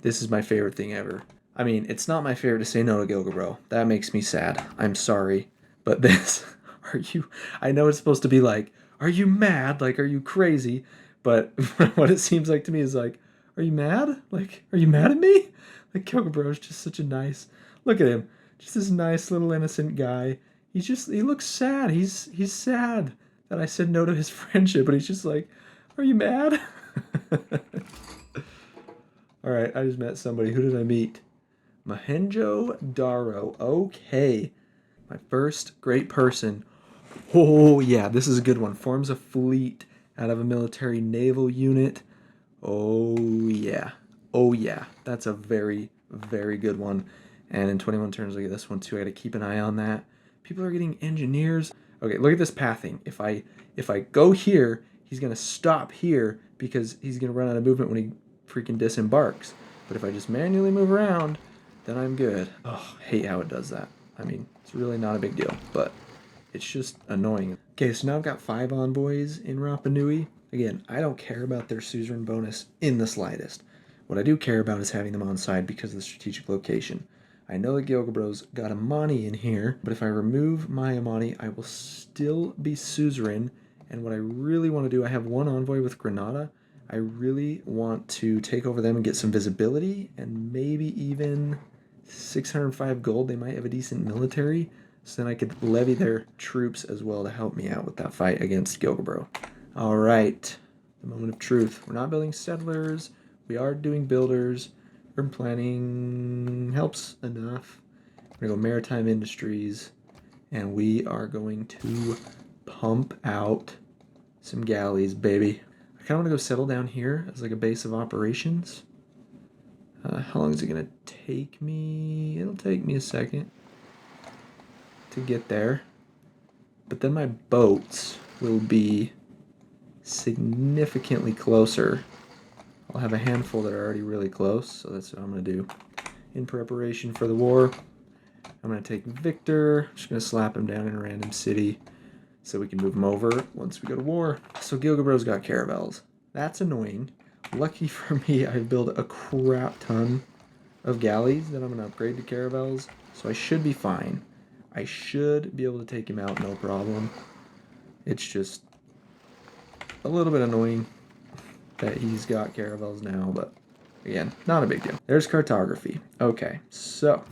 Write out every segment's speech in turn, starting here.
This is my favorite thing ever. I mean, it's not my favorite to say no to Gilgabro. That makes me sad. I'm sorry. But this, are you, I know it's supposed to be like, are you mad? Like, are you crazy? But what it seems like to me is like, are you mad? Like, are you mad at me? Like, Gilgabro is just such a nice, look at him. Just this nice little innocent guy. He looks sad. He's sad that I said no to his friendship, but he's just like, are you mad? All right, I just met somebody. Who did I meet? Mohenjo Daro. Okay. My first great person. Oh, yeah, this is a good one. Forms a fleet out of a military naval unit. Oh, yeah. Oh, yeah. That's a very, very good one. And in 21 turns, look at this one too. I got to keep an eye on that. People are getting engineers. Okay, look at this pathing. If I go here, he's going to stop here because he's going to run out of movement when he freaking disembarks. But if I just manually move around, then I'm good. Oh, I hate how it does that. I mean, it's really not a big deal, but it's just annoying. Okay, so now I've got 5 envoys in Rapa Nui. Again, I don't care about their suzerain bonus in the slightest. What I do care about is having them on side because of the strategic location. I know that Gilgabro's got Amani in here, but if I remove my Amani, I will still be suzerain. And what I really want to do, I have 1 envoy with Granada. I really want to take over them and get some visibility and maybe even 605 gold. They might have a decent military. So then I could levy their troops as well to help me out with that fight against Gilgabro. All right, the moment of truth. We're not building settlers. We are doing builders. Urban planning helps enough. We're going to go maritime industries. And we are going to pump out some galleys, baby. I kind of want to go settle down here as like a base of operations. How long is it going to take me? It'll take me a second to get there. But then my boats will be significantly closer. I'll have a handful that are already really close, so that's what I'm going to do. In preparation for the war, I'm going to take Victor. I'm just going to slap him down in a random city so we can move him over once we go to war. So Gilgabro's got caravels. That's annoying. Lucky for me, I've built a crap ton of galleys that I'm going to upgrade to caravels, so I should be fine. I should be able to take him out no problem. It's just a little bit annoying that he's got caravels now, but again, not a big deal. There's cartography. Okay, so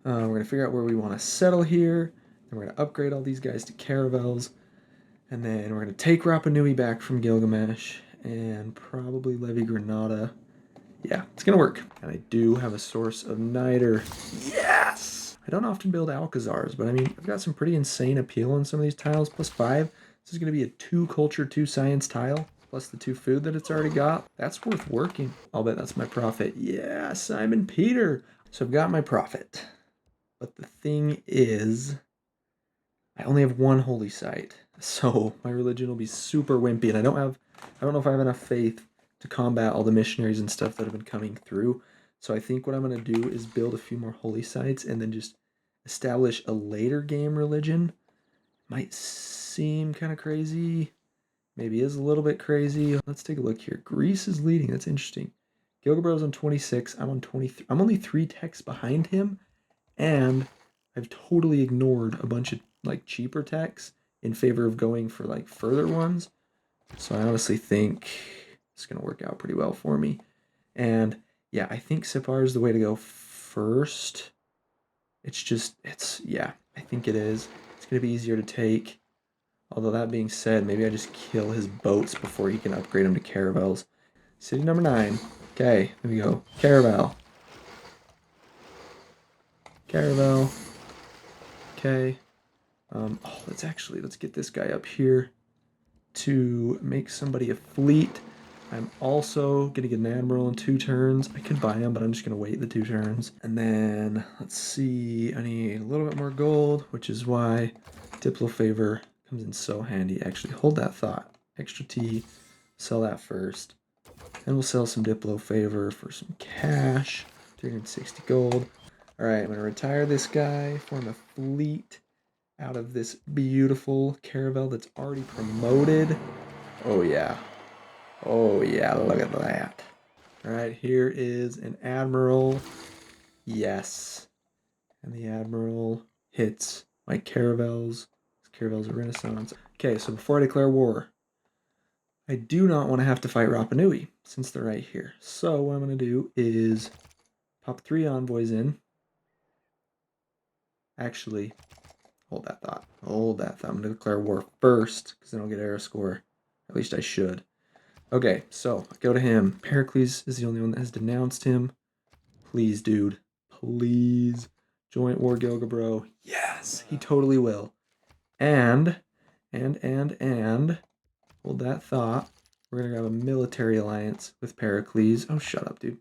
we're going to figure out where we want to settle here. Then we're going to upgrade all these guys to caravels. And then we're going to take Rapa Nui back from Gilgamesh and probably levy Granada. Yeah, it's going to work. And I do have a source of niter. Yes! I don't often build Alcazars, but I mean, I've got some pretty insane appeal on some of these tiles. +5. This is going to be a 2 culture, 2 science tile, plus the 2 food that it's already got. That's worth working. I'll bet that's my profit. Yeah, Simon Peter. So I've got my profit. But the thing is, I only have 1 holy site. So my religion will be super wimpy, and I don't know if I have enough faith to combat all the missionaries and stuff that have been coming through. So I think what I'm going to do is build a few more holy sites and then just establish a later game religion. Might seem kind of crazy. Maybe is a little bit crazy. Let's take a look here. Greece is leading. That's interesting. Gilgabro's on 26. I'm on 23. I'm only 3 techs behind him, and I've totally ignored a bunch of like cheaper techs in favor of going for like further ones. So I honestly think it's going to work out pretty well for me. And yeah, I think Sipar is the way to go first. Yeah, I think it is. It's going to be easier to take. Although that being said, maybe I just kill his boats before he can upgrade them to caravels. City number 9. Okay, here we go. Caravel. Caravel. Okay. Let's get this guy up here to make somebody a fleet. I'm also gonna get an admiral in 2 turns. I could buy him, but I'm just gonna wait the 2 turns. And then let's see. I need a little bit more gold, which is why Diplo favor comes in so handy. Actually, hold that thought. Extra T. Sell that first. Then we'll sell some Diplo favor for some cash. 360 gold. All right, I'm gonna retire this guy, form a fleet out of this beautiful caravel that's already promoted. Oh yeah. Oh yeah, look at that. All right, here is an admiral. Yes. And the admiral hits my caravels. Caravels are Renaissance. Okay, so before I declare war, I do not want to have to fight Rapa Nui since they're right here. So what I'm going to do is pop 3 envoys in. Actually, hold that thought. Hold that thought. I'm going to declare war first because then I'll get air score. At least I should. Okay, so I go to him. Pericles is the only one that has denounced him. Please, dude. Please. Joint war Gilga, bro. Yes, he totally will. And, hold that thought. We're going to grab a military alliance with Pericles. Oh, shut up, dude.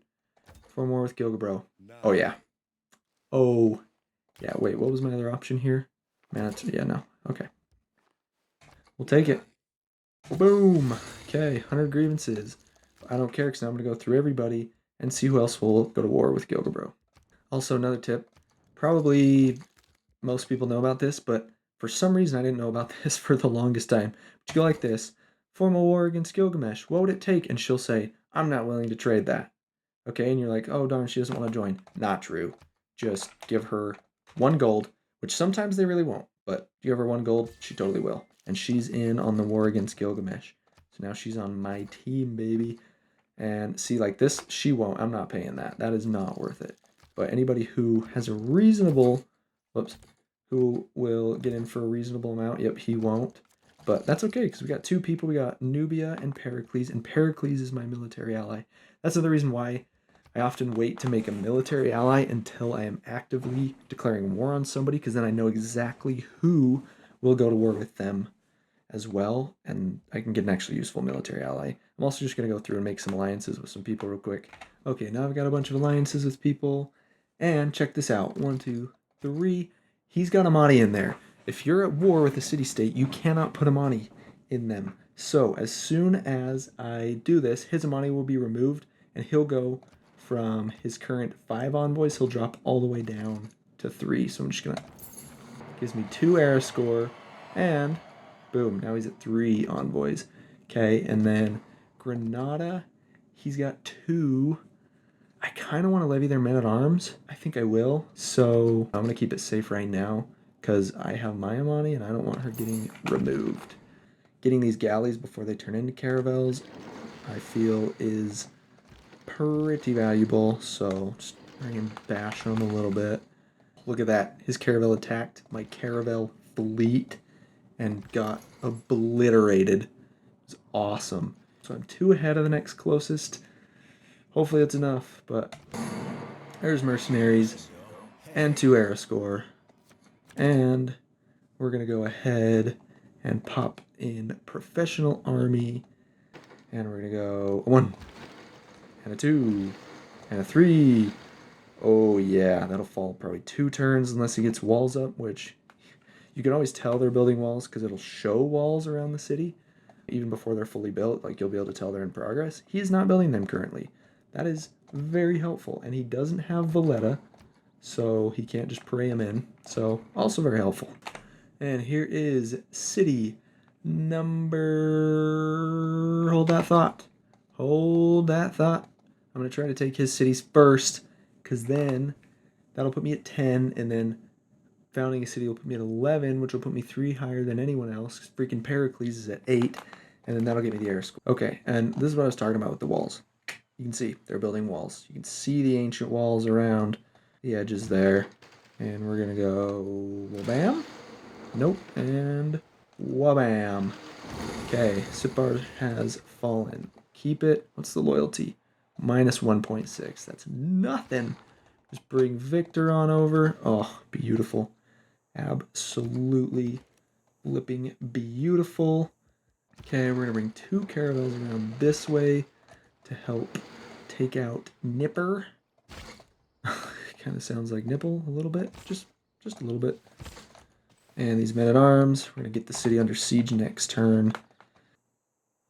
4 more with Gilga, bro. Oh, yeah. Oh, yeah, wait, what was my other option here? Yeah, no. Okay. We'll take it. Boom. Okay, 100 grievances. I don't care because now I'm going to go through everybody and see who else will go to war with Gilga, bro. Also, another tip. Probably most people know about this, but for some reason I didn't know about this for the longest time. But you go like this. Form a war against Gilgamesh. What would it take? And she'll say, I'm not willing to trade that. Okay, and you're like, oh darn, she doesn't want to join. Not true. Just give her 1 gold, which sometimes they really won't, but if you give her 1 gold, she totally will. And she's in on the war against Gilgamesh. So now she's on my team, baby. And see, like this, she won't. I'm not paying that. That is not worth it. But anybody who has a reasonable, who will get in for a reasonable amount, yep, he won't. But that's okay, because we got 2 people. We got Nubia and Pericles is my military ally. That's another reason why I often wait to make a military ally until I am actively declaring war on somebody, because then I know exactly who will go to war with them as well, and I can get an actually useful military ally. I'm also just going to go through and make some alliances with some people real quick. Okay, now I've got a bunch of alliances with people, and check this out. 1, 2, 3. He's got Amani in there. If you're at war with a city-state, you cannot put Amani in them. So as soon as I do this, his Amani will be removed, and he'll go from his current 5 envoys, he'll drop all the way down to 3. So I'm just gonna, gives me 2 air score, and boom, now he's at 3 envoys. Okay, and then Granada, he's got 2. I kind of want to levy their men-at-arms. I think I will. So I'm going to keep it safe right now because I have my Amani and I don't want her getting removed. Getting these galleys before they turn into caravels, I feel, is pretty valuable. So just bring and bash them a little bit. Look at that. His caravel attacked my caravel fleet and got obliterated. It's awesome. So I'm 2 ahead of the next closest. Hopefully that's enough, but there's mercenaries and 2 air score. And we're going to go ahead and pop in professional army. And we're going to go a 1 and a 2 and a 3. Oh yeah, that'll fall probably 2 turns unless he gets walls up, which you can always tell they're building walls because it'll show walls around the city. Even before they're fully built, like you'll be able to tell they're in progress. He is not building them currently. That is very helpful. And he doesn't have Valletta, so he can't just pray him in. So also very helpful. And here is city number... Hold that thought. Hold that thought. I'm going to try to take his cities first, because then that'll put me at 10, and then founding a city will put me at 11, which will put me 3 higher than anyone else. Freaking Pericles is at 8, and then that'll get me the air score. Okay, and this is what I was talking about with the walls. You can see they're building walls. You can see the ancient walls around the edges there. And we're going to go wabam. Nope. And wabam. Okay, Sipar has fallen. Keep it. What's the loyalty? Minus 1.6. That's nothing. Just bring Victor on over. Oh, beautiful. Absolutely flipping beautiful. Okay, we're going to bring 2 caravels around this way to help take out Nipper. Kind of sounds like nipple a little bit, just a little bit. And these men-at-arms, we're going to get the city under siege next turn.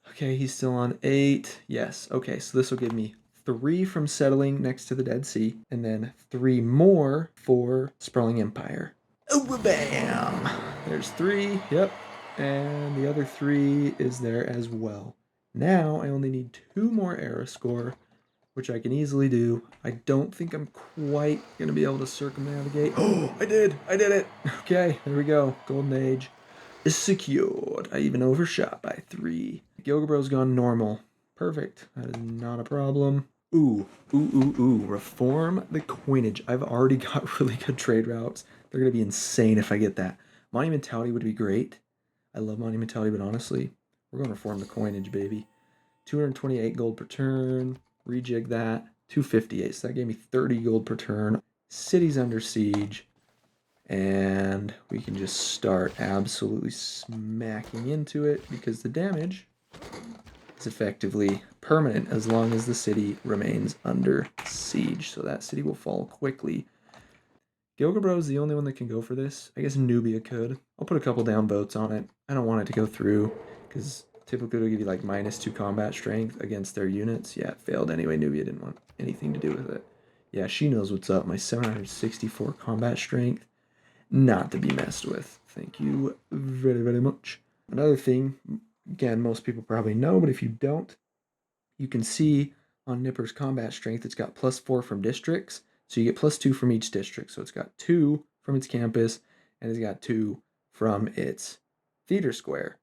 Okay, he's still on 8. Yes, okay, so this will give me 3 from settling next to the Dead Sea, and then 3 more for Sprawling Empire. Oh, bam! There's 3, yep. And the other 3 is there as well. Now I only need 2 more era score, which I can easily do. I don't think I'm quite going to be able to circumnavigate. Oh, I did it. Okay, there we go. Golden Age is secured. I even overshot by 3. Gilgabro's gone normal. Perfect. That is not a problem. Ooh. Reform the coinage. I've already got really good trade routes. They're going to be insane if I get that. Monumentality would be great. I love monumentality, but honestly, we're going to reform the coinage, baby. 228 gold per turn. Rejig that. 258. So that gave me 30 gold per turn. City's under siege. And we can just start absolutely smacking into it because the damage is effectively permanent as long as the city remains under siege. So that city will fall quickly. Gilgabro is the only one that can go for this. I guess Nubia could. I'll put a couple down boats on it. I don't want it to go through because typically it'll give you like -2 combat strength against their units. Yeah, it failed anyway. Nubia didn't want anything to do with it. Yeah, she knows what's up. My 764 combat strength. Not to be messed with. Thank you very, very much. Another thing, again, most people probably know, but if you don't, you can see on Nipper's combat strength, it's got +4 from districts. So you get +2 from each district. So it's got 2 from its campus, and it's got 2 from its theater square.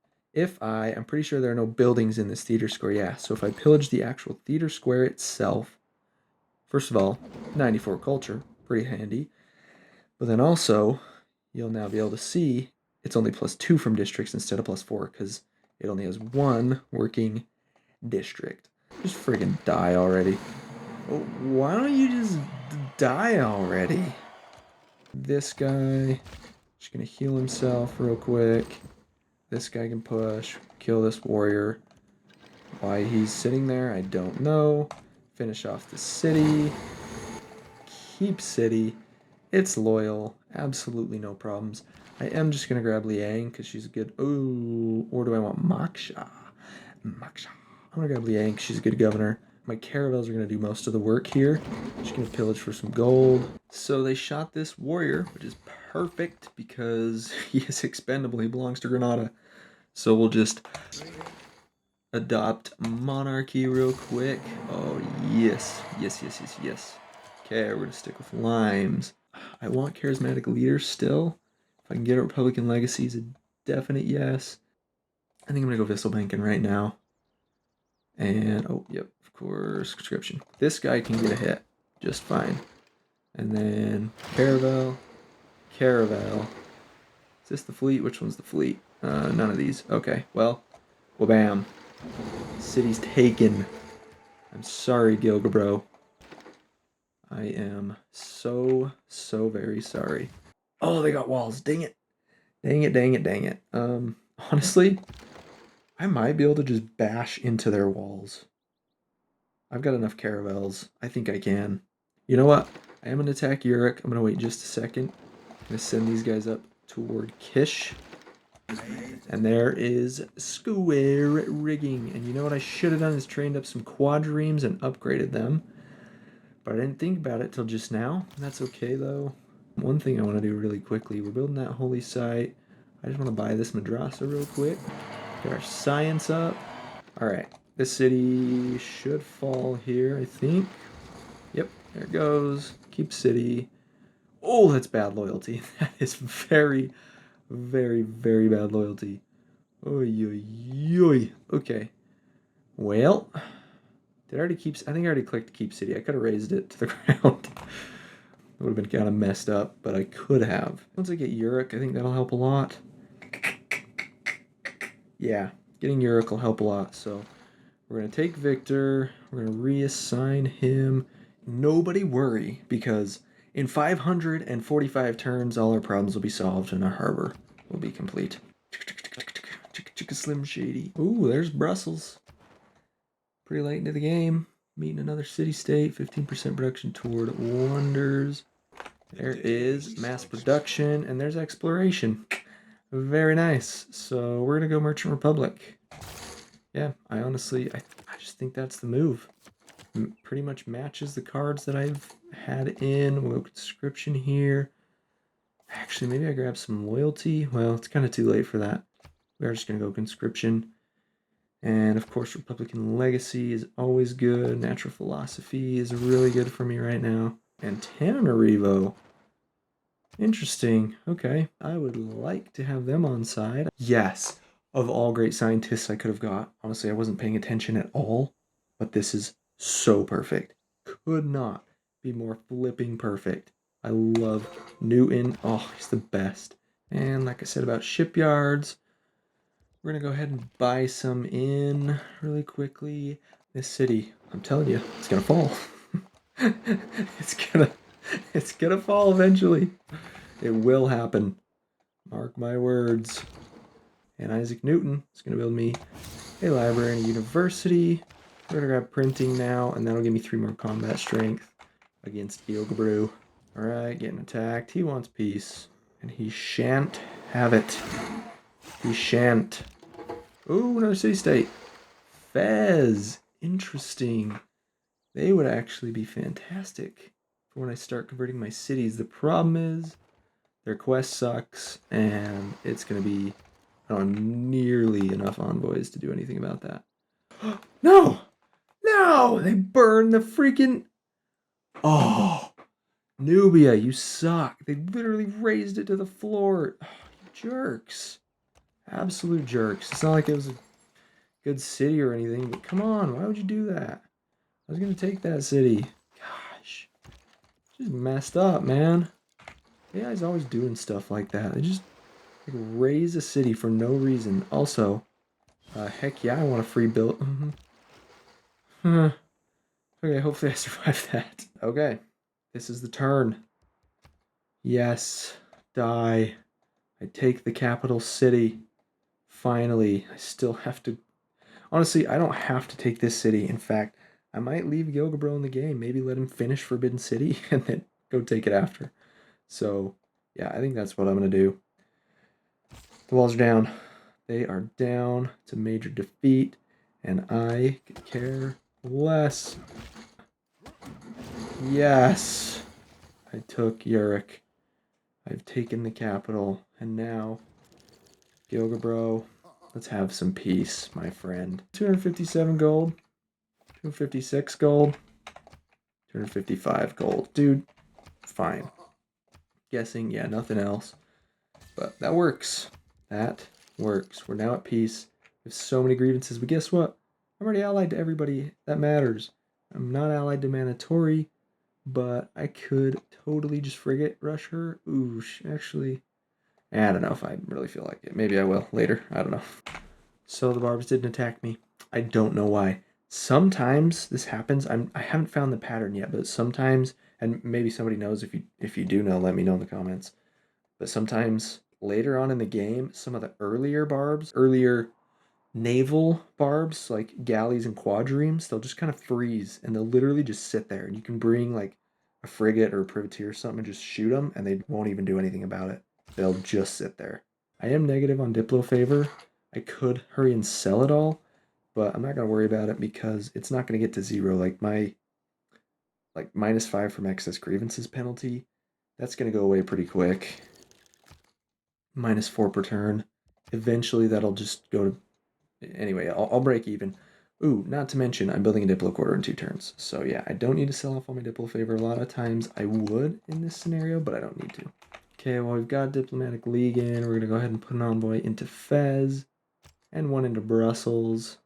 I'm pretty sure there are no buildings in this theater square. Yeah, so if I pillage the actual theater square itself, first of all, 94 culture, pretty handy. But then also, you'll now be able to see it's only +2 from districts instead of +4 because it only has 1 working district. Just friggin' die already. Oh, why don't you just die already? This guy, just gonna heal himself real quick. This guy can push, kill this warrior. Why he's sitting there, I don't know. Finish off the city. Keep city. It's loyal. Absolutely no problems. I am just going to grab Liang because she's a good... Ooh, or do I want Maksha? Maksha. I'm going to grab Liang because she's a good governor. My caravels are going to do most of the work here. Just going to pillage for some gold. So they shot this warrior, which is perfect because he is expendable. He belongs to Granada. So we'll just adopt monarchy real quick. Oh, yes. Yes. Okay, we're going to stick with limes. I want charismatic leaders still. If I can get a Republican legacy, is a definite yes. I think I'm going to go Vissel banking right now. And, oh, yep, of course, conscription. This guy can get a hit just fine. And then caravel. Is this the fleet? Which one's the fleet? None of these. Okay, well, bam. City's taken. I'm sorry, Gilgabro. I am so very sorry. Oh, they got walls. Dang it. Honestly, I might be able to just bash into their walls. I've got enough caravels. I think I can. You know what? I am going to attack Uruk. I'm going to wait just a second. I'm going to send these guys up toward Kish. And there is square rigging. And you know what I should have done is trained up some quadriremes and upgraded them. But I didn't think about it till just now. That's okay, though. One thing I want to do really quickly. We're building that holy site. I just want to buy this madrasa real quick. Get our science up. Alright. This city should fall here, I think. Yep, there it goes. Keep city. Oh, that's bad loyalty. That is very bad loyalty. Oy. Okay. Well, did I already keep... I think I already clicked keep city. I could have raised it to the ground. It would have been kind of messed up, but I could have. Once I get Uruk, I think that'll help a lot. Yeah, getting Uruk will help a lot. So we're going to take Victor. We're going to reassign him. Nobody worry, because in 545 turns, all our problems will be solved and our harbor will be complete. Slim Shady. Ooh, there's Brussels. Pretty late into the game. Meeting another city-state. 15% production toward wonders. There is mass production, and there's exploration. Very nice. So we're going to go Merchant Republic. Yeah, I just think that's the move. Pretty much matches the cards that I've had in. We'll go conscription here. Actually, maybe I grab some loyalty. Well, it's kind of too late for that. We're just going to go conscription. And of course, Republican legacy is always good. Natural philosophy is really good for me right now. Antananarivo. Interesting. Okay. I would like to have them on side. Yes. Of all great scientists I could have got. Honestly, I wasn't paying attention at all. But this is so perfect. Could not be more flipping perfect. I love Newton. Oh, he's the best. And like I said about shipyards, we're going to go ahead and buy some in really quickly. This city, I'm telling you, it's going to fall. it's gonna fall eventually. It will happen. Mark my words. And Isaac Newton is going to build me a library and a university. We're going to grab printing now, and that'll give me 3 more combat strength against Gyogabrew. Alright, getting attacked. He wants peace. And he shan't have it. He shan't. Ooh, another city-state. Fez. Interesting. They would actually be fantastic for when I start converting my cities. The problem is their quest sucks, and it's going to be, I don't have nearly enough envoys to do anything about that. No! No! They burned the freaking... Oh! Nubia, you suck. They literally raised it to the floor. Oh, jerks. Absolute jerks. It's not like it was a good city or anything, but come on, why would you do that? I was going to take that city. Gosh. Just messed up, man. AI's always doing stuff like that. They just like, raise a city for no reason. Also, heck yeah, I want a free build. Okay, hopefully I survive that. Okay, this is the turn. Yes, die. I take the capital city. Finally, I still have to... Honestly, I don't have to take this city. In fact, I might leave Gilgabro in the game. Maybe let him finish Forbidden City and then go take it after. So, yeah, I think that's what I'm going to do. The walls are down. They are down. It's a major defeat, and I could care less. Yes! I took Yurik. I've taken the capital, and now, Gilgabro, let's have some peace, my friend. 257 gold, 256 gold, 255 gold. Dude, fine. Guessing, yeah, nothing else. But that works. That works. We're now at peace. We have so many grievances, but guess what? I'm already allied to everybody that matters. I'm not allied to Manatori, but I could totally just frigate rush her. Ooh, actually, I don't know if I really feel like it. Maybe I will later. I don't know. So the barbs didn't attack me. I don't know why. Sometimes this happens. I haven't found the pattern yet, but sometimes, and maybe somebody knows. If you do know, let me know in the comments. But sometimes later on in the game, some of the earlier naval barbs, like galleys and quadriremes, they'll just kind of freeze and they'll literally just sit there. And you can bring like a frigate or a privateer or something and just shoot them and they won't even do anything about it. They'll just sit there. I am negative on Diplo favor. I could hurry and sell it all, but I'm not going to worry about it because it's not going to get to 0. Like my -5 from excess grievances penalty, that's going to go away pretty quick. -4 per turn. Eventually that'll just go to... Anyway, I'll break even. Ooh, not to mention, I'm building a Diplo quarter in 2 turns. So yeah, I don't need to sell off all my Diplo favor. A lot of times I would in this scenario, but I don't need to. Okay, well, we've got Diplomatic League in. We're going to go ahead and put an envoy into Fez and one into Brussels.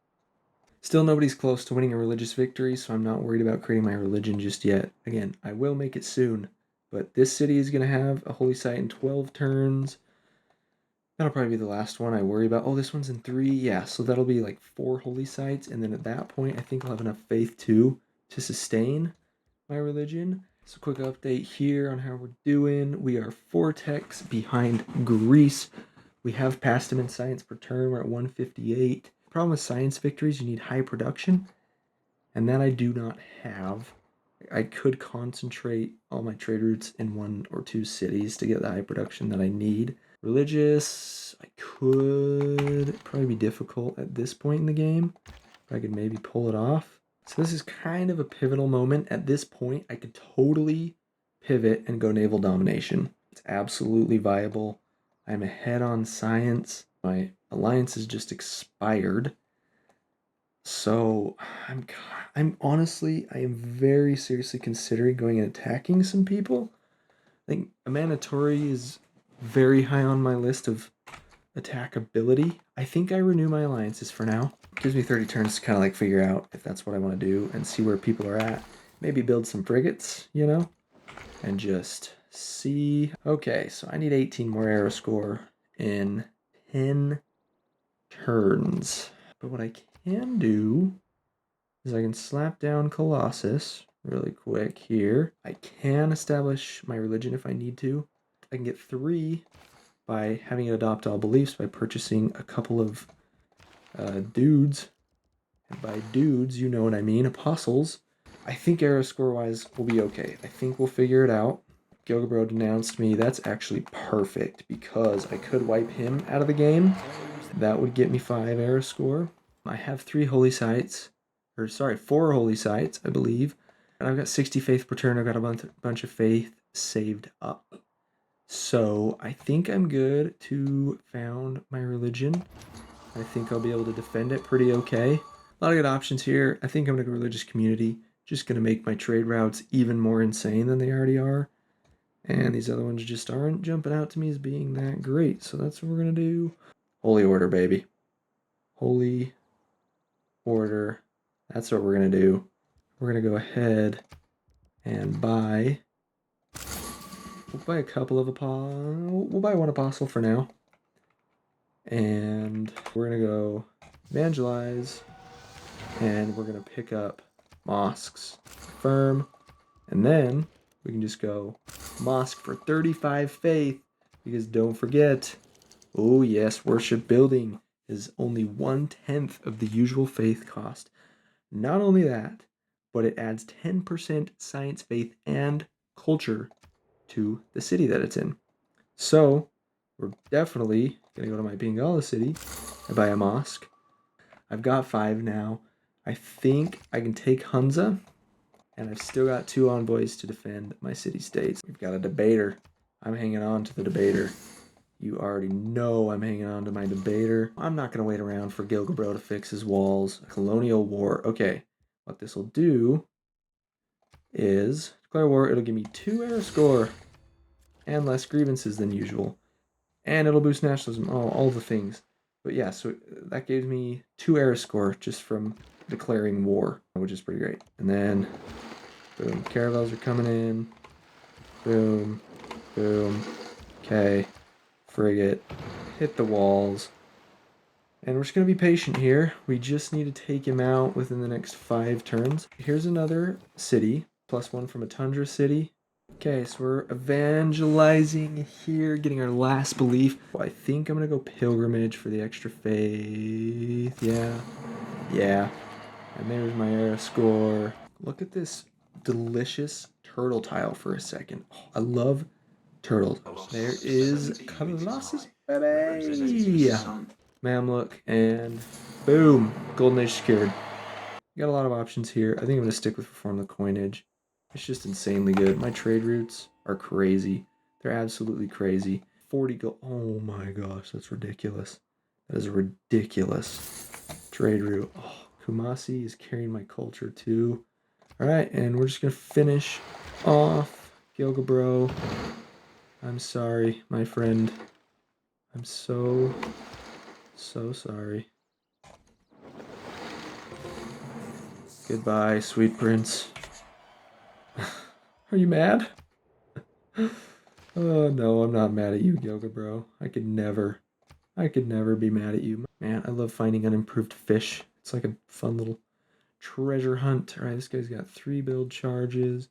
Still nobody's close to winning a religious victory, so I'm not worried about creating my religion just yet. Again, I will make it soon, but this city is going to have a holy site in 12 turns. That'll probably be the last one I worry about. Oh, this one's in 3. Yeah, so that'll be like 4 holy sites. And then at that point, I think I'll have enough faith too to sustain my religion. So quick update here on how we're doing. We are 4 techs behind Greece. We have passed them in science per turn. We're at 158. Problem with science victories, you need high production. And that I do not have. I could concentrate all my trade routes in 1 or 2 cities to get the high production that I need. Religious, I could probably be difficult at this point in the game. But I could maybe pull it off. So this is kind of a pivotal moment. At this point, I could totally pivot and go naval domination. It's absolutely viable. I'm ahead on science. My alliance has just expired. So I'm honestly, I am very seriously considering going and attacking some people. I think Amanatori is very high on my list of attack ability. I think I renew my alliances for now. Gives me 30 turns to kind of like figure out if that's what I want to do and see where people are at. Maybe build some frigates, you know, and just see. Okay, so I need 18 more arrow score in 10 turns. But what I can do is I can slap down Colossus really quick here. I can establish my religion if I need to. I can get 3 by having it adopt all beliefs by purchasing a couple of dudes. And by dudes, you know what I mean, apostles. I think arrow score wise will be okay. I think we'll figure it out. Gilgabro denounced me. That's actually perfect because I could wipe him out of the game. That would get me 5 arrow score. I have 3 holy sites, or sorry, 4 holy sites, I believe. And I've got 60 faith per turn. I've got a bunch of faith saved up. So I think I'm good to found my religion. I think I'll be able to defend it pretty okay. A lot of good options here. I think I'm going to go religious community. Just going to make my trade routes even more insane than they already are. And these other ones just aren't jumping out to me as being that great. So that's what we're going to do. Holy Order, baby. Holy Order. That's what we're going to do. We're going to go ahead and buy... We'll buy a couple of we'll buy 1 apostle for now. And we're going to go evangelize. And we're going to pick up mosques. Firm. And then we can just go mosque for 35 faith. Because don't forget, oh yes, worship building is only 1/10 of the usual faith cost. Not only that, but it adds 10% science, faith, and culture to the city that it's in. So we're definitely going to go to my Bengala city and buy a mosque. I've got 5 now. I think I can take Hunza, and I've still got 2 envoys to defend my city-states. We've got a debater. I'm hanging on to the debater. You already know I'm hanging on to my debater. I'm not going to wait around for Gilgabro to fix his walls. Colonial war. Okay, what this will do is declare war. It'll give me 2 arrow score and less grievances than usual. And it'll boost nationalism. Oh, all the things. But yeah, so that gave me 2 arrow score just from declaring war, which is pretty great. And then, boom, caravels are coming in. Boom, boom. Okay, frigate, hit the walls. And we're just going to be patient here. We just need to take him out within the next 5 turns. Here's another city, +1 from a tundra city. Okay, so we're evangelizing here, getting our last belief. I think I'm going to go pilgrimage for the extra faith. Yeah. And there's my arrow score. Look at this delicious turtle tile for a second. Oh, I love turtles. There is Colossus, baby! Mamluk, and boom! Golden Age secured. Got a lot of options here. I think I'm going to stick with Reform the Coinage. It's just insanely good. My trade routes are crazy. They're absolutely crazy. 40 gold. Oh my gosh, that's ridiculous. That is ridiculous. Trade route. Oh, Kumasi is carrying my culture too. Alright, and we're just going to finish off Gilgabro. I'm sorry, my friend. I'm so sorry. Goodbye, sweet prince. Are you mad? Oh no, I'm not mad at you, Gilgabro. I could never be mad at you. Man, I love finding unimproved fish. It's like a fun little treasure hunt. Alright, this guy's got 3 build charges.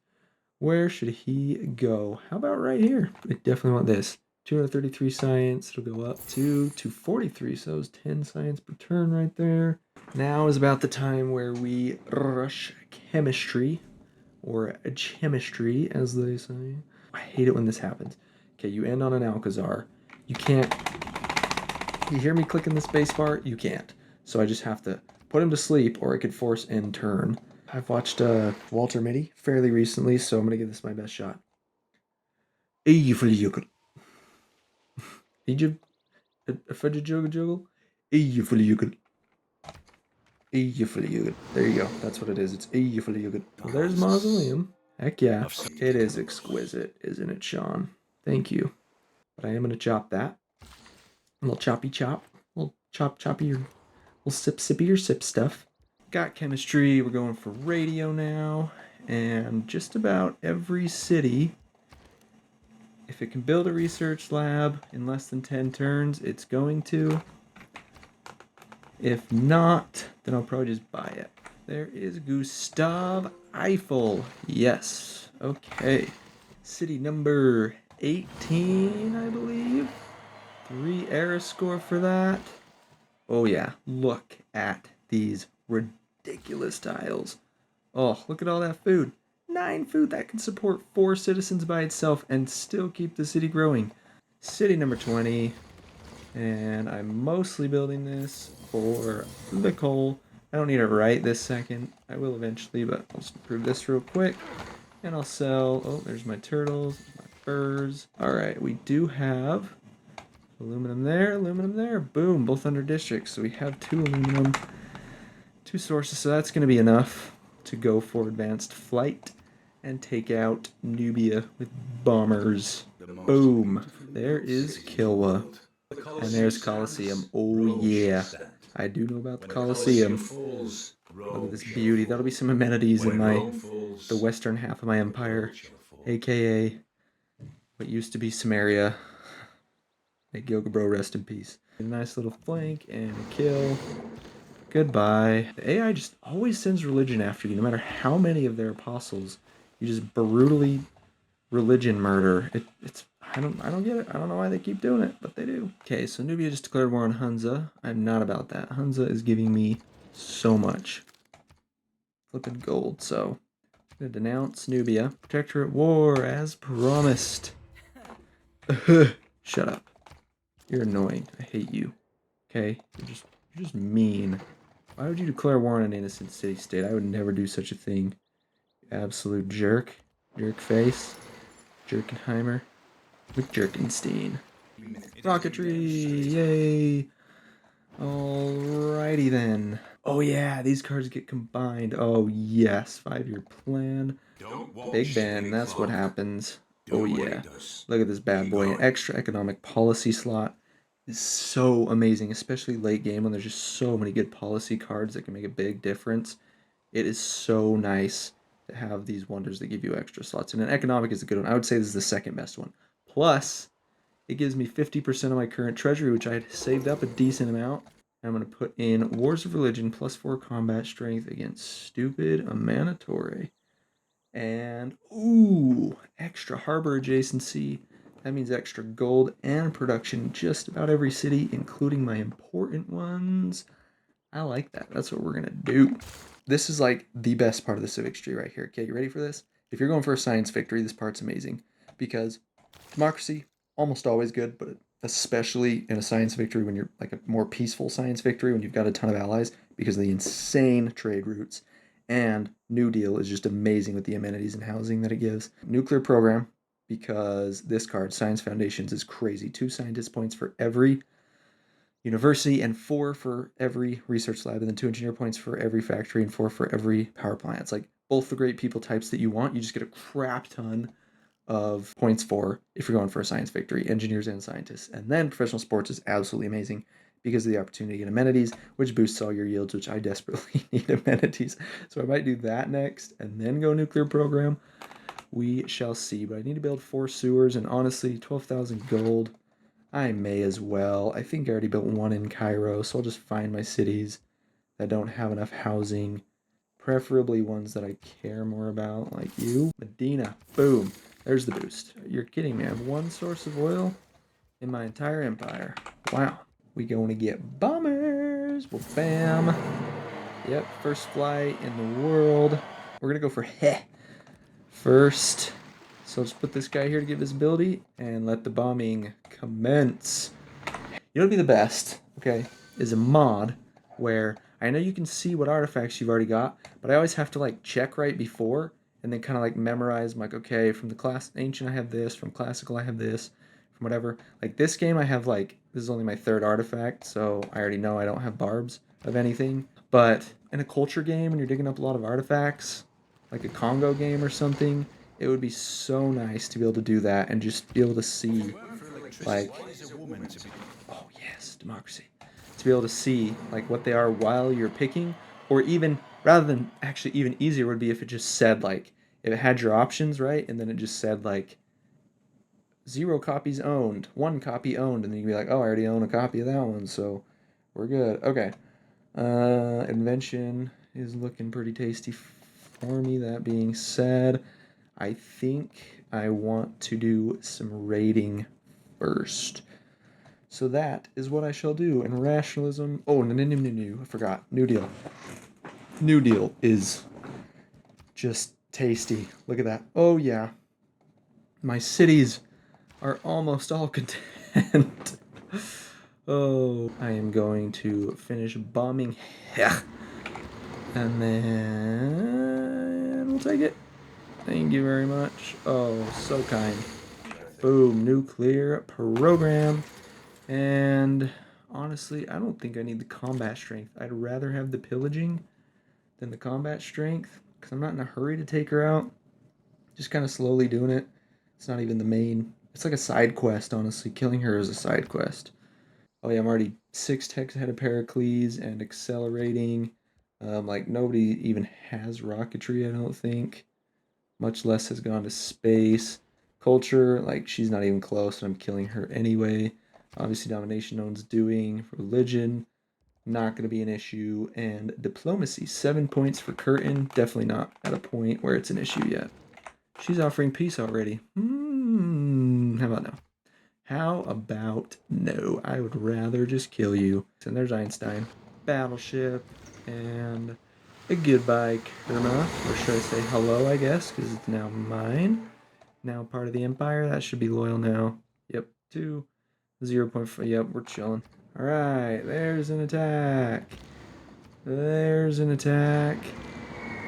Where should he go? How about right here? I definitely want this. 233 science. It'll go up to 243. So it's 10 science per turn right there. Now is about the time where we rush chemistry. Or chemistry, as they say. I hate it when this happens. Okay, you end on an Alcazar. You can't... You hear me clicking the spacebar? You can't. So I just have to put him to sleep, or I could force end turn. I've watched Walter Mitty fairly recently, so I'm going to give this my best shot. Egypt. Juggle. Egypt. Eyjafjallajökull. There you go. That's what it is. It's Eyjafjallajökull. Well, there's Mausoleum. Heck yeah. It is exquisite, isn't it, Sean? Thank you. But I am going to chop that. A little choppy chop. A little choppy, or little sippy or sip stuff. Got chemistry. We're going for radio now. And just about every city, if it can build a research lab in less than 10 turns, it's going to. If not, then I'll probably just buy it. There is Gustav Eiffel. Yes. Okay. City number 18, I believe. 3 era score for that. Oh yeah, look at these ridiculous tiles. Oh, look at all that food. 9 food that can support 4 citizens by itself and still keep the city growing. City number 20. And I'm mostly building this for the coal. I don't need it right this second. I will eventually, but I'll just improve this real quick. And I'll sell... Oh, there's my turtles, my furs. Alright, we do have aluminum there. Boom, both under districts. So we have 2 aluminum, 2 sources. So that's going to be enough to go for advanced flight and take out Nubia with bombers. Boom. There is Kilwa. And there's Colosseum. Oh yeah. I do know about the Colosseum. Look at this beauty. That'll be some amenities in the western half of my empire. AKA what used to be Samaria. May Gilga Bro rest in peace. A nice little flank and a kill. Goodbye. The AI just always sends religion after you, no matter how many of their apostles you just brutally religion murder. It's I don't get it. I don't know why they keep doing it, but they do. Okay, so Nubia just declared war on Hunza. I'm not about that. Hunza is giving me so much flippin' gold, so I'm gonna denounce Nubia. Protectorate war as promised. Shut up. You're annoying. I hate you. Okay? You're just mean. Why would you declare war on an innocent city-state? I would never do such a thing. Absolute jerk. Jerk face. Jerkenheimer. With Jerkenstein. Rocketry! Yay! Alrighty then. Oh yeah, these cards get combined. Oh yes, 5-year plan. Big Ben, that's what happens. Oh yeah. Look at this bad boy. An extra economic policy slot is so amazing, especially late game when there's just so many good policy cards that can make a big difference. It is so nice to have these wonders that give you extra slots. And an economic is a good one. I would say this is the second best one. Plus, it gives me 50% of my current treasury, which I had saved up a decent amount. I'm going to put in Wars of Religion, +4 combat strength against stupid Amanitore. And, ooh, extra harbor adjacency. That means extra gold and production in just about every city, including my important ones. I like that. That's what we're going to do. This is like the best part of the civics tree right here. Okay, you ready for this? If you're going for a science victory, this part's amazing. Because democracy, almost always good, but especially in a science victory when you're like a more peaceful science victory, when you've got a ton of allies, because of the insane trade routes. And New Deal is just amazing with the amenities and housing that it gives. Nuclear program, because this card, Science Foundations, is crazy. 2 scientist points for every university and 4 for every research lab, and then 2 engineer points for every factory and 4 for every power plant. It's like both the great people types that you want. You just get a crap ton of points for if you're going for a science victory, engineers and scientists. And then professional sports is absolutely amazing because of the opportunity and amenities, which boosts all your yields, which I desperately need amenities. So I might do that next and then go nuclear program. We shall see. But I need to build 4 sewers, and honestly, 12,000 gold. I may as well. I think I already built 1 in Cairo, so I'll just find my cities that don't have enough housing. Preferably ones that I care more about, like you. Medina. Boom. There's the boost. You're kidding me. I have 1 source of oil in my entire empire. Wow. We going to get bombers. Well, bam. Yep, first flight in the world. We're going to go for heh first. So let's put this guy here to give visibility and let the bombing commence. You know what'd be the best, okay, is a mod where I know you can see what artifacts you've already got, but I always have to like check right before and then kind of like memorize. I'm like, okay, from the class ancient I have this, from classical I have this, from whatever. Like this game I have like, this is only my 3rd artifact, so I already know I don't have barbs of anything. But in a culture game, when you're digging up a lot of artifacts, like a Congo game or something, it would be so nice to be able to do that and just be able to see, like, oh yes, democracy. To be able to see like what they are while you're picking, or even rather than actually even easier would be if it just said like if it had your options right, and then it just said like 0 copies owned, 1 copy owned, and then you'd be like, oh, I already own a copy of that one, so we're good. Okay. Invention is looking pretty tasty for me. That being said, I think I want to do some raiding first. So that is what I shall do. And rationalism. Oh, no, I forgot. New Deal. New Deal is just tasty. Look at that. Oh, yeah. My cities are almost all content. Oh, I am going to finish bombing. And then we'll take it. Thank you very much. Oh, so kind. Boom, nuclear program. And honestly, I don't think I need the combat strength. I'd rather have the pillaging than the combat strength because I'm not in a hurry to take her out. Just kind of slowly doing it. It's not even the main. It's like a side quest, honestly. Killing her is a side quest. Oh yeah, I'm already 6 techs ahead of Pericles and accelerating. Like nobody even has rocketry, I don't think. Much less has gone to space. Culture, like she's not even close, and I'm killing her anyway. Obviously, domination, no one's doing. Religion, not going to be an issue. And diplomacy, 7 points for Curtin. Definitely not at a point where it's an issue yet. She's offering peace already. How about no? How about no? I would rather just kill you. And there's Einstein. Battleship. And a goodbye, Kerma. Or should I say hello, I guess, because it's now mine. Now part of the Empire. That should be loyal now. Yep, 2. 0.5. Yep, we're chilling. Alright, there's an attack. There's an attack.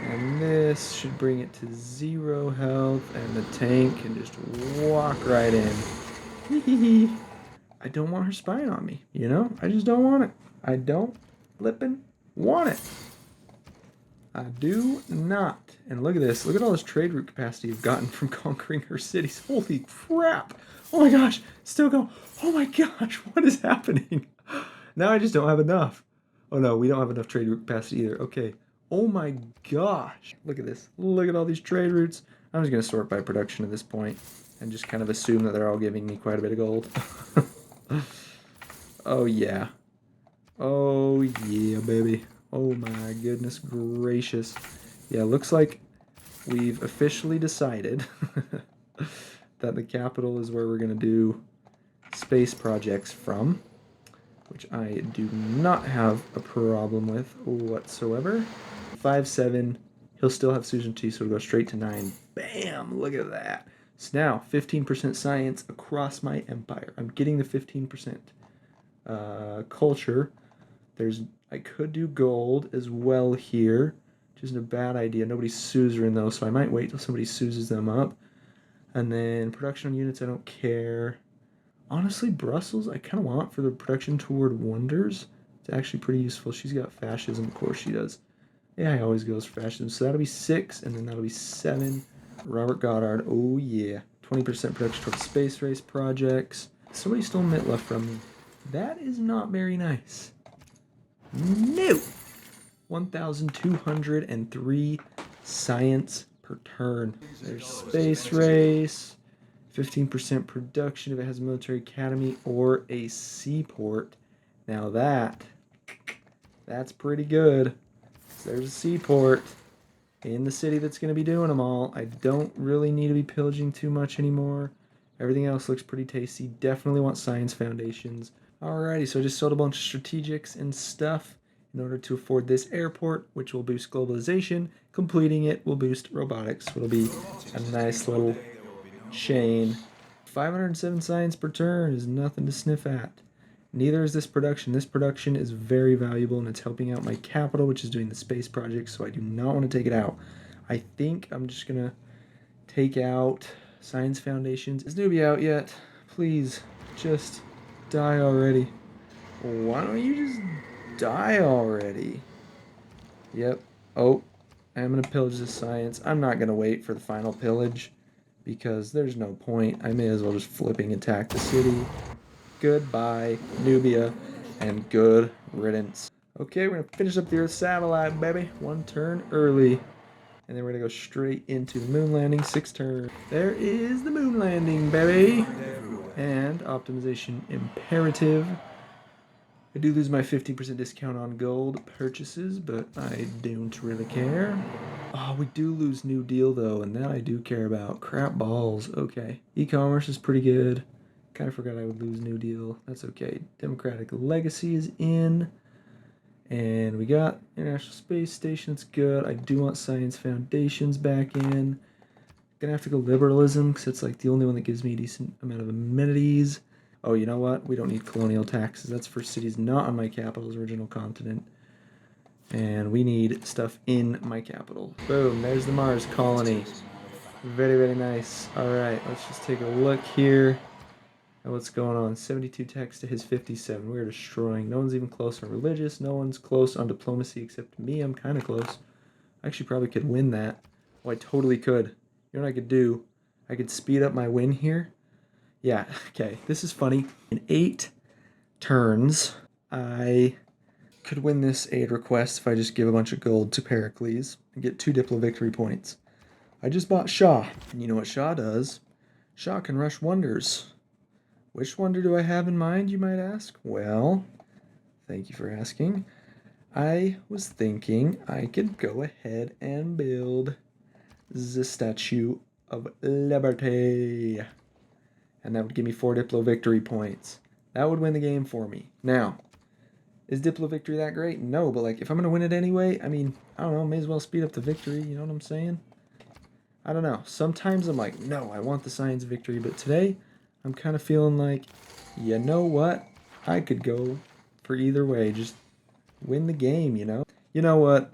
And this should bring it to 0 health, and the tank can just walk right in. I don't want her spying on me, you know? I just don't want it. I don't flippin' want it. I do not. And look at this. Look at all this trade route capacity you've gotten from conquering her cities. Holy crap. Oh my gosh. Still go. Oh my gosh. What is happening? Now I just don't have enough. Oh no, we don't have enough trade route capacity either. Okay. Oh my gosh. Look at this. Look at all these trade routes. I'm just going to sort by production at this point and just kind of assume that they're all giving me quite a bit of gold. Oh yeah. Oh yeah, baby. Oh my goodness gracious. Yeah, looks like we've officially decided that the capital is where we're going to do space projects from, which I do not have a problem with whatsoever. 5-7, he'll still have Susan T, so it'll go straight to 9. Bam! Look at that. So now, 15% science across my empire. I'm getting the 15%. Culture. I could do gold as well here, which isn't a bad idea. Nobody's suzerain though, so I might wait till somebody suses them up. And then production on units, I don't care. Honestly, Brussels, I kind of want for the production toward wonders. It's actually pretty useful. She's got fascism, of course she does. Yeah, he always goes for fascism. So that'll be 6, and then that'll be 7. Robert Goddard, oh yeah. 20% production toward space race projects. Somebody stole Mitla from me. That is not very nice. No! 1,203 science per turn. There's space race. 15% production if it has a military academy or a seaport. Now that's pretty good. There's a seaport in the city that's going to be doing them all. I don't really need to be pillaging too much anymore. Everything else looks pretty tasty. Definitely want science foundations. Alrighty, so I just sold a bunch of strategics and stuff in order to afford this airport, which will boost globalization. Completing it will boost robotics. It'll be a nice little chain. 507 science per turn is nothing to sniff at. Neither is this production. This production is very valuable, and it's helping out my capital, which is doing the space project, so I do not want to take it out. I think I'm just going to take out Science Foundations. Is Newbie out yet? Please, just die already. Why don't you just die already? Yep. Oh, I'm gonna pillage this science. I'm not gonna wait for the final pillage because there's no point. I may as well just flipping attack the city. Goodbye, Nubia, and good riddance. Okay, we're gonna finish up the Earth satellite, baby. One turn early. And then we're gonna go straight into the moon landing, 6 turn. There is the moon landing, baby. And optimization imperative. I do lose my 15% discount on gold purchases, but I don't really care. Oh, we do lose New Deal though, and that I do care about. Crap balls. Okay. E-commerce is pretty good. Kind of forgot I would lose New Deal. That's okay. Democratic Legacy is in. And we got International Space Station's good. I do want Science Foundations back in. Gonna have to go liberalism because it's like the only one that gives me a decent amount of amenities. Oh, you know what? We don't need colonial taxes. That's for cities not on my capital's original continent. And we need stuff in my capital. Boom, there's the Mars colony. Very, very nice. Alright, let's just take a look here at what's going on. 72 techs to his 57. We're destroying. No one's even close on religious. No one's close on diplomacy except me. I'm kind of close. I actually probably could win that. Oh, I totally could. You know what I could do? I could speed up my win here. Yeah, okay. This is funny. In 8 turns, I could win this aid request if I just give a bunch of gold to Pericles and get 2 Diplo victory points. I just bought Shaw. And you know what Shaw does? Shaw can rush wonders. Which wonder do I have in mind, you might ask? Well, thank you for asking. I was thinking I could go ahead and build the Statue of Liberty. And that would give me 4 Diplo victory points. That would win the game for me. Now, is Diplo victory that great? No, but like if I'm gonna win it anyway, I mean, I don't know, may as well speed up the victory, you know what I'm saying? I don't know. Sometimes I'm like, no, I want the science victory, but today I'm kind of feeling like, you know what? I could go for either way, just win the game, you know? You know what?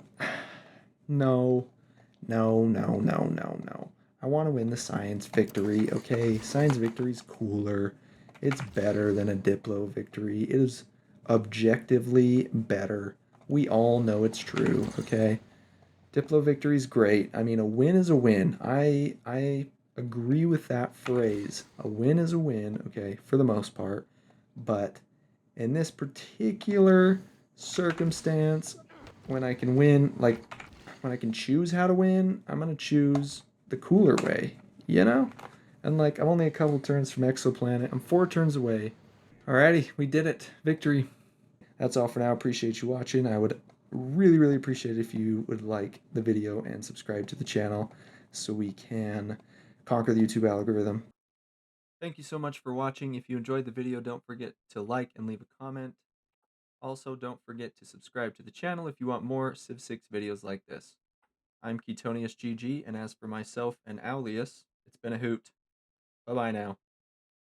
No, no. I want to win the science victory, okay? Science victory's cooler. It's better than a Diplo victory. It is objectively better. We all know it's true, okay? Diplo victory's great. I mean, a win is a win. I agree with that phrase. A win is a win, okay, for the most part. But in this particular circumstance, when I can win, like when I can choose how to win, I'm gonna choose the cooler way, you know? And like I'm only a couple turns from Exoplanet. I'm 4 turns away. Alrighty, we did it. Victory. That's all for now. Appreciate you watching. I would really appreciate it if you would like the video and subscribe to the channel so we can conquer the YouTube algorithm. Thank you so much for watching. If you enjoyed the video, don't forget to like and leave a comment. Also, don't forget to subscribe to the channel if you want more Civ 6 videos like this. I'm KetoniusGG, and as for myself and Aulius, it's been a hoot. Bye-bye now.